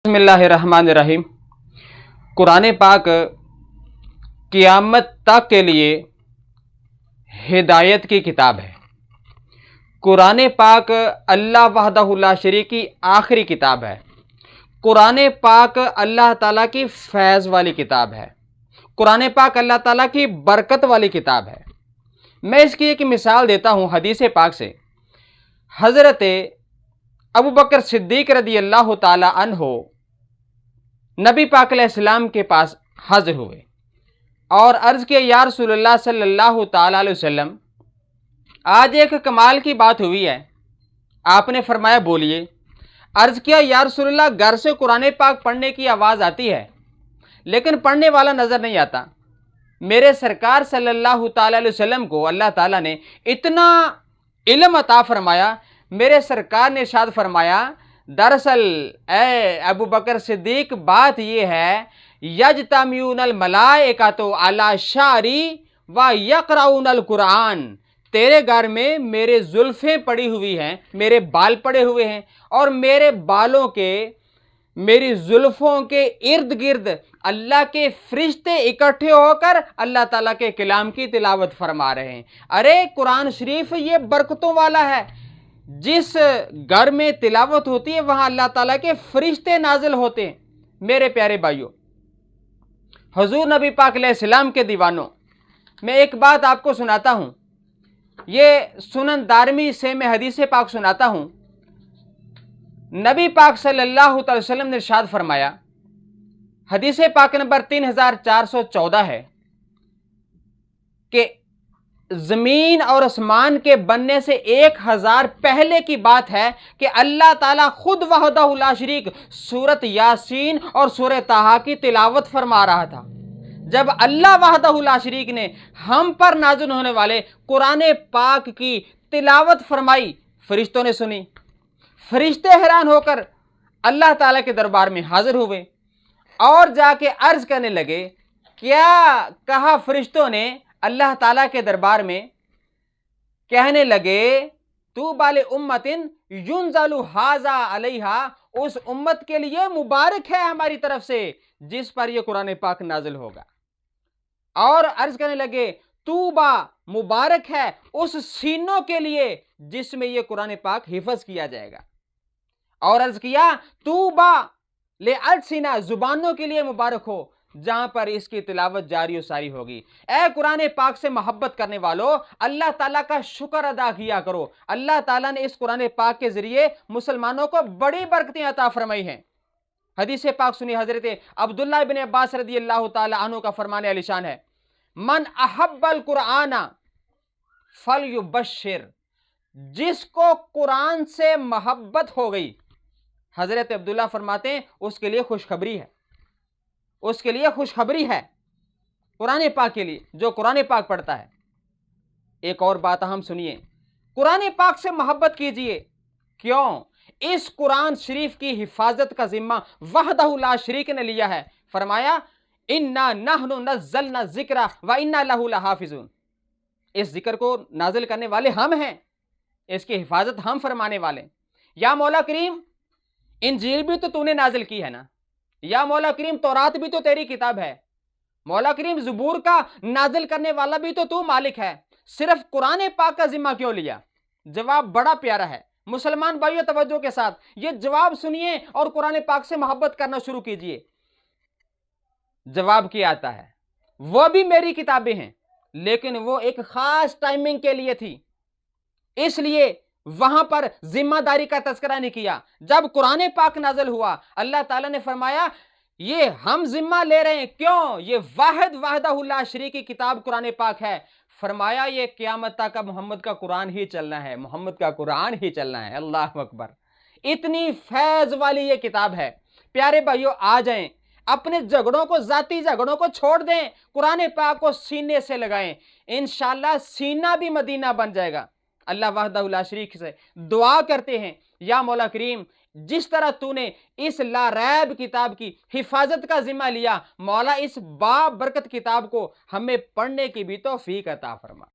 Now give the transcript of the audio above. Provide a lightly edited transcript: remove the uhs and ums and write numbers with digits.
बिस्मिल्लाहिर्रहमानिर्रहीम। कुरान पाक क़यामत तक के लिए हिदायत की किताब है। कुरान पाक अल्लाह वहदहु ला शरीक की आखिरी किताब है। कुरान पाक अल्लाह ताला की फैज़ वाली किताब है। कुरान पाक अल्लाह ताला की बरकत वाली किताब है। मैं इसकी एक मिसाल देता हूँ हदीस पाक से। हज़रत अबू बकर सिद्दीक़ रज़ी अल्लाह ताला अन्हो नबी पाक अलैहिस्सलाम के पास हाजिर हुए और अर्ज़ किया, या रसूलल्लाह सल्लल्लाहु ताला अलैहि वसल्लम, आज एक कमाल की बात हुई है। आपने फरमाया बोलिए। अर्ज़ किया, या रसूलल्लाह, घर से कुरान पाक पढ़ने की आवाज़ आती है लेकिन पढ़ने वाला नज़र नहीं आता। मेरे सरकार सल्लल्लाहु ताला अलैहि वसल्लम को अल्लाह ताला ने इतना इल्म अता फरमाया। मेरे सरकार ने इरशाद फरमाया, दरअसल ए अबू बकर सिद्दीक, बात यह है, यजतमिउनल मलाइकातु अला शारी व यक़राउनल कुरान। तेरे घर में मेरे जुल्फ़ें पड़ी हुई हैं, मेरे बाल पड़े हुए हैं और मेरे बालों के, मेरी जुल्फ़ों के इर्द गिर्द अल्लाह के फरिश्ते इकट्ठे होकर अल्लाह ताला के कलाम की तिलावत फरमा रहे हैं। अरे कुरान शरीफ ये बरकतों वाला है। जिस घर में तिलावत होती है वहाँ अल्लाह ताला के फरिश्ते नाजिल होते हैं। मेरे प्यारे भाइयों, हुजूर नबी पाक अलैहिस्सलाम के दीवानों, मैं एक बात आपको सुनाता हूँ। ये सुनन दारमी से मैं हदीस पाक सुनाता हूँ। नबी पाक सल्लल्लाहु अलैहि वसल्लम ने इरशाद फरमाया, हदीस पाक नंबर 3414 है कि ज़मीन और आसमान के बनने से 1000 पहले की बात है कि अल्लाह ताला खुद वहदहु ला शरीक सूरत यासीन और सूरत ताहा की तिलावत फरमा रहा था। जब अल्लाह वहदहु ला शरीक ने हम पर नाज़िल होने वाले कुरान पाक की तिलावत फरमाई, फरिश्तों ने सुनी। फरिश्ते हैरान होकर अल्लाह ताला के दरबार में हाजिर हुए और जाके अर्ज करने लगे। क्या कहा फरिश्तों ने अल्लाह ताला के दरबार में? कहने लगे, तू बाले उम्मतिन युनज़लु हाज़ा अलैहा, उस उम्मत के लिए मुबारक है हमारी तरफ से जिस पर यह कुरान पाक नाजिल होगा। और अर्ज करने लगे, तूबा, मुबारक है उस सीनों के लिए जिसमें यह कुरान पाक हिफज किया जाएगा। और अर्ज किया, तूबा ले अलसीना, जुबानों के लिए मुबारक हो जहां पर इसकी तिलावत जारी और सारी होगी। ए कुरान पाक से मोहब्बत करने वालों, अल्लाह ताला का शुक्र अदा किया करो। अल्लाह ताला ने इस कुरान पाक के जरिए मुसलमानों को बड़ी बरकतें अता फरमाई हैं। हदीस पाक सुनी, हजरत अब्दुल्लाह इब्न अब्बास रज़ी अल्लाह ताला अन्हु का फरमान आलिशान है, मन अहब्बल कुराना फलयुबश्शिर, जिसको कुरान से मोहब्बत हो गई, हजरत अब्दुल्लाह फरमाते हैं उसके लिए खुशखबरी है। उसके लिए खुशखबरी है कुरान पाक के लिए जो कुरान पाक पढ़ता है। एक और बात हम सुनिए, कुरान पाक से मोहब्बत कीजिए। क्यों? इस कुरान शरीफ की हिफाजत का जिम्मा वहदहु ला शरीक ने लिया है। फरमाया, इन्ना नहनु नज़्ज़लना ज़िक्रा व इन्ना लहु लहाफ़िज़ून। इस जिक्र को नाजिल करने वाले हम हैं, इसकी हिफाजत हम फरमाने वाले। या मौला करीम, इंजील भी तो तूने नाजिल की है ना। या मौला करीम, तौरात भी तो तेरी किताब है। मौला करीम, ज़बूर का नाजिल करने वाला भी तो तू मालिक है, सिर्फ कुरान पाक का जिम्मा क्यों लिया? जवाब बड़ा प्यारा है। मुसलमान भाइयों, तवज्जो के साथ ये जवाब सुनिए और कुरान पाक से मोहब्बत करना शुरू कीजिए। जवाब क्या आता है? वो भी मेरी किताबें हैं लेकिन वो एक खास टाइमिंग के लिए थी, इसलिए वहां पर जिम्मेदारी का तज़किरा नहीं किया। जब कुरान पाक नाज़िल हुआ, अल्लाह ताला ने फरमाया, ये हम जिम्मा ले रहे हैं। क्यों? ये वाहिद वहदहु ला शरीक की किताब कुरान पाक है। फरमाया, ये क़यामत तक मोहम्मद का कुरान ही चलना है, मोहम्मद का कुरान ही चलना है। अल्लाह अकबर। इतनी फैज़ वाली ये किताब है। प्यारे भाइयों, आ जाएं, अपने झगड़ों को, जाती झगड़ों को छोड़ दें, कुरान पाक को सीने से लगाएं। इंशाअल्लाह सीना भी मदीना बन जाएगा। अल्लाह वहदहु ला शरीक से दुआ करते हैं, या मौला करीम, जिस तरह तूने इस लारैब किताब की हिफाजत का जिम्मा लिया, मौला इस बाबरकत किताब को हमें पढ़ने की भी तौफीक अता फरमा।